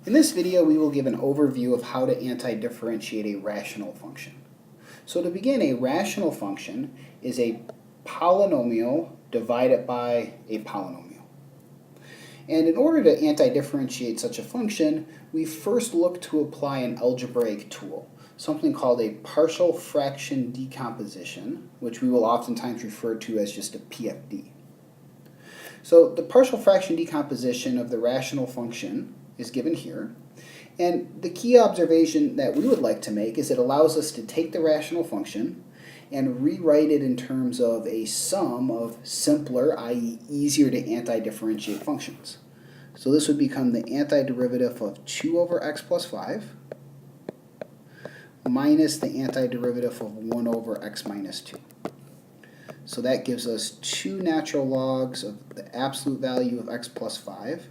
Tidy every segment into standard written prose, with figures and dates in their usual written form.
In this video, we will give an overview of how to anti-differentiate a rational function. So to begin, a rational function is a polynomial divided by a polynomial. And in order to anti-differentiate such a function, we first look to apply an algebraic tool, something called a partial fraction decomposition, which we will oftentimes refer to as just a PFD. So the partial fraction decomposition of the rational function is given here. And the key observation that we would like to make is it allows us to take the rational function and rewrite it in terms of a sum of simpler, i.e. easier to anti-differentiate functions. So this would become the antiderivative of 2 over x plus 5 minus the antiderivative of 1 over x minus 2. So that gives us 2 natural logs of the absolute value of x plus 5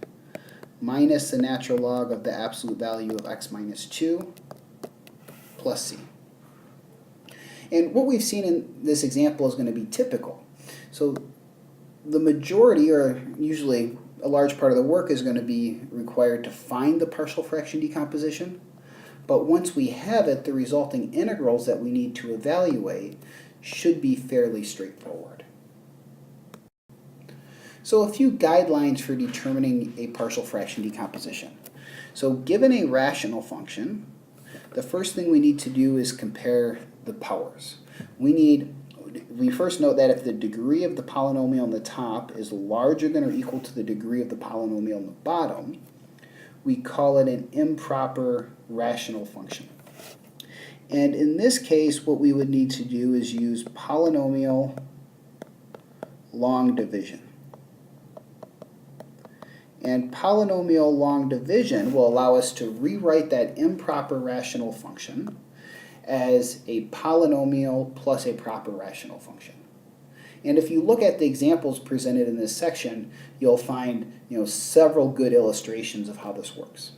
minus the natural log of the absolute value of x minus 2 plus c. And what we've seen in this example is going to be typical. So the majority, or usually a large part of the work, is going to be required to find the partial fraction decomposition. But once we have it, the resulting integrals that we need to evaluate should be fairly straightforward. So a few guidelines for determining a partial fraction decomposition. So given a rational function, the first thing we need to do is compare the powers. We first note that if the degree of the polynomial on the top is larger than or equal to the degree of the polynomial on the bottom, we call it an improper rational function. And in this case, what we would need to do is use polynomial long division. And polynomial long division will allow us to rewrite that improper rational function as a polynomial plus a proper rational function. And if you look at the examples presented in this section, you'll find several good illustrations of how this works.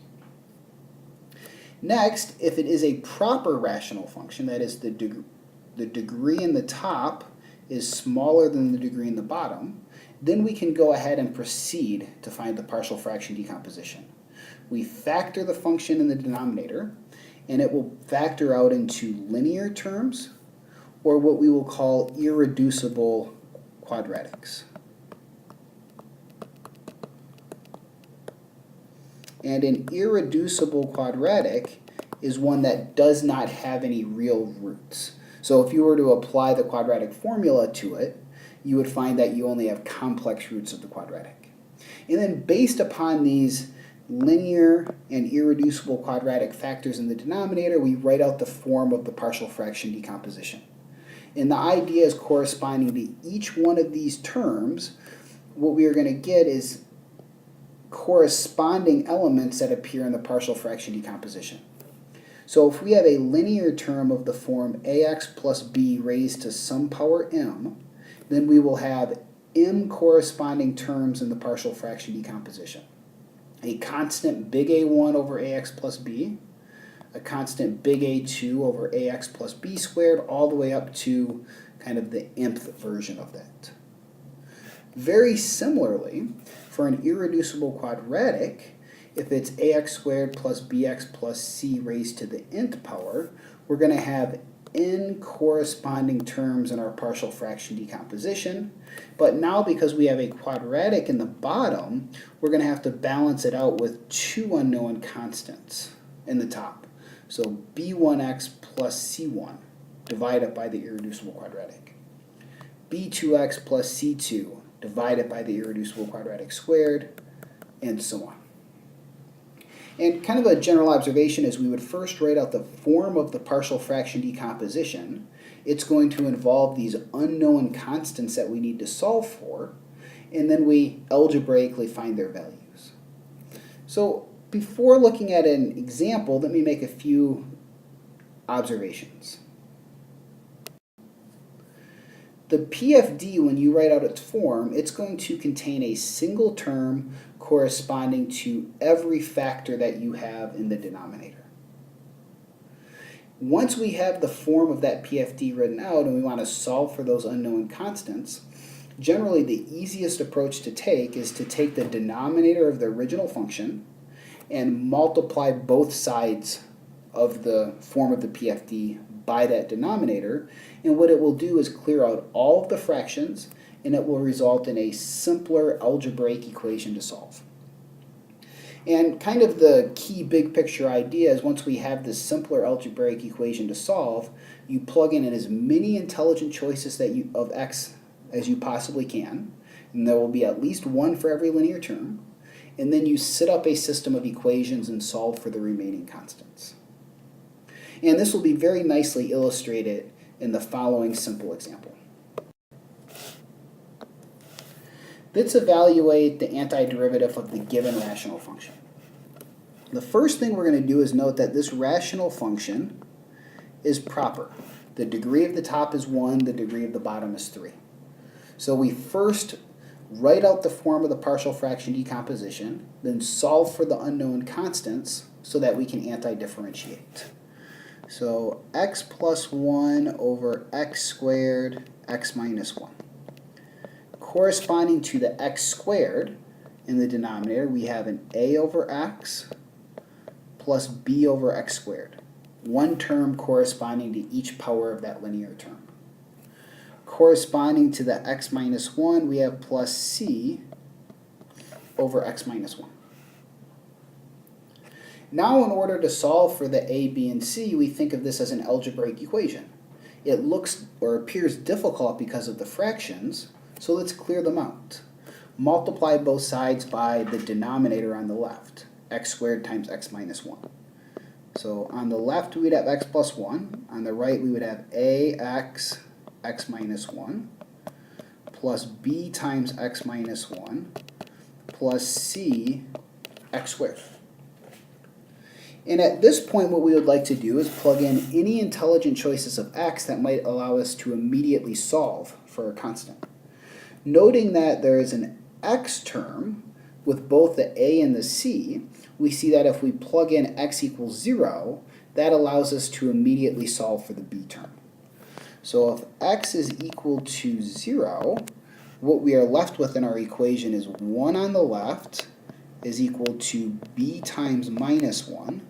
Next, if it is a proper rational function, that is the degree in the top is smaller than the degree in the bottom, then we can go ahead and proceed to find the partial fraction decomposition. We factor the function in the denominator, and it will factor out into linear terms, or what we will call irreducible quadratics. And an irreducible quadratic is one that does not have any real roots. So if you were to apply the quadratic formula to it, you would find that you only have complex roots of the quadratic. And then based upon these linear and irreducible quadratic factors in the denominator, we write out the form of the partial fraction decomposition. And the idea is corresponding to each one of these terms, what we are going to get is corresponding elements that appear in the partial fraction decomposition. So if we have a linear term of the form ax plus b raised to some power m, then we will have m corresponding terms in the partial fraction decomposition. A constant big A1 over ax plus b, a constant big A2 over ax plus b squared, all the way up to kind of the nth version of that. Very similarly, for an irreducible quadratic, if it's ax squared plus bx plus c raised to the nth power, we're going to have n corresponding terms in our partial fraction decomposition. But now, because we have a quadratic in the bottom, we're going to have to balance it out with 2 unknown constants in the top. So b1x plus c1 divided by the irreducible quadratic. b2x plus c2 divided by the irreducible quadratic squared, and so on. And kind of a general observation is we would first write out the form of the partial fraction decomposition. It's going to involve these unknown constants that we need to solve for, and then we algebraically find their values. So before looking at an example, let me make a few observations. The PFD, when you write out its form, it's going to contain a single term corresponding to every factor that you have in the denominator. Once we have the form of that PFD written out and we want to solve for those unknown constants, generally the easiest approach to take is to take the denominator of the original function and multiply both sides of the form of the PFD by that denominator, and what it will do is clear out all of the fractions, and it will result in a simpler algebraic equation to solve. And kind of the key big picture idea is once we have this simpler algebraic equation to solve, you plug in as many intelligent choices of x as you possibly can, and there will be at least one for every linear term, and then you set up a system of equations and solve for the remaining constants. And this will be very nicely illustrated in the following simple example. Let's evaluate the antiderivative of the given rational function. The first thing we're going to do is note that this rational function is proper. The degree of the top is 1, the degree of the bottom is 3. So we first write out the form of the partial fraction decomposition, then solve for the unknown constants so that we can anti-differentiate. So x plus 1 over x squared, x minus 1. Corresponding to the x squared in the denominator, we have an a over x plus b over x squared. One term corresponding to each power of that linear term. Corresponding to the x minus 1, we have plus c over x minus 1. Now, in order to solve for the a, b, and c, we think of this as an algebraic equation. It looks or appears difficult because of the fractions, so let's clear them out. Multiply both sides by the denominator on the left, x squared times x minus 1. So on the left we would have x plus 1, on the right we would have ax, x minus 1, plus b times x minus 1, plus c, x squared. And at this point what we would like to do is plug in any intelligent choices of x that might allow us to immediately solve for a constant. Noting that there is an x term with both the a and the c, we see that if we plug in x equals 0, that allows us to immediately solve for the b term. So if x is equal to 0, what we are left with in our equation is 1 on the left is equal to b times minus 1,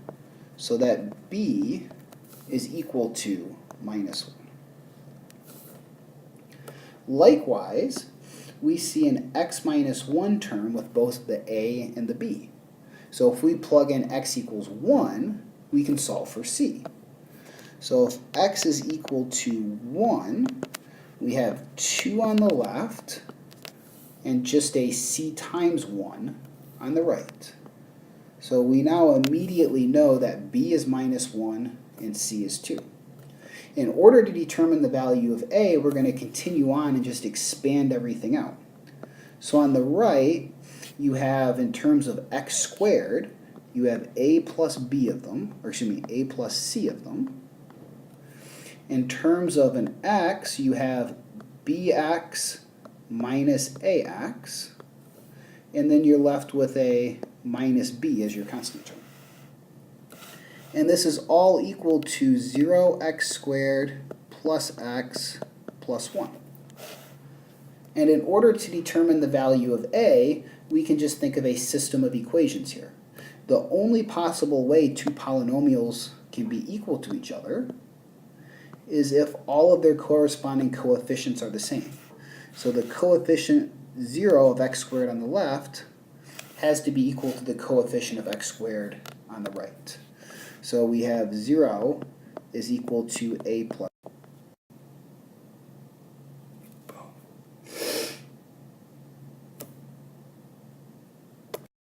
so that b is equal to minus 1. Likewise, we see an x minus 1 term with both the a and the b. So if we plug in x equals 1, we can solve for c. So if x is equal to 1, we have 2 on the left and just a c times 1 on the right. So we now immediately know that b is minus 1 and c is 2. In order to determine the value of a, we're going to continue on and just expand everything out. So on the right, you have, in terms of x squared, you have a plus b of them, or excuse me, a plus c of them. In terms of an x, you have bx minus ax, and then you're left with a minus b as your constant term. And this is all equal to 0x squared plus x plus 1. And in order to determine the value of a, we can just think of a system of equations here. The only possible way two polynomials can be equal to each other is if all of their corresponding coefficients are the same. So the coefficient 0 of x squared on the left has to be equal to the coefficient of x squared on the right. So we have 0 is equal to a plus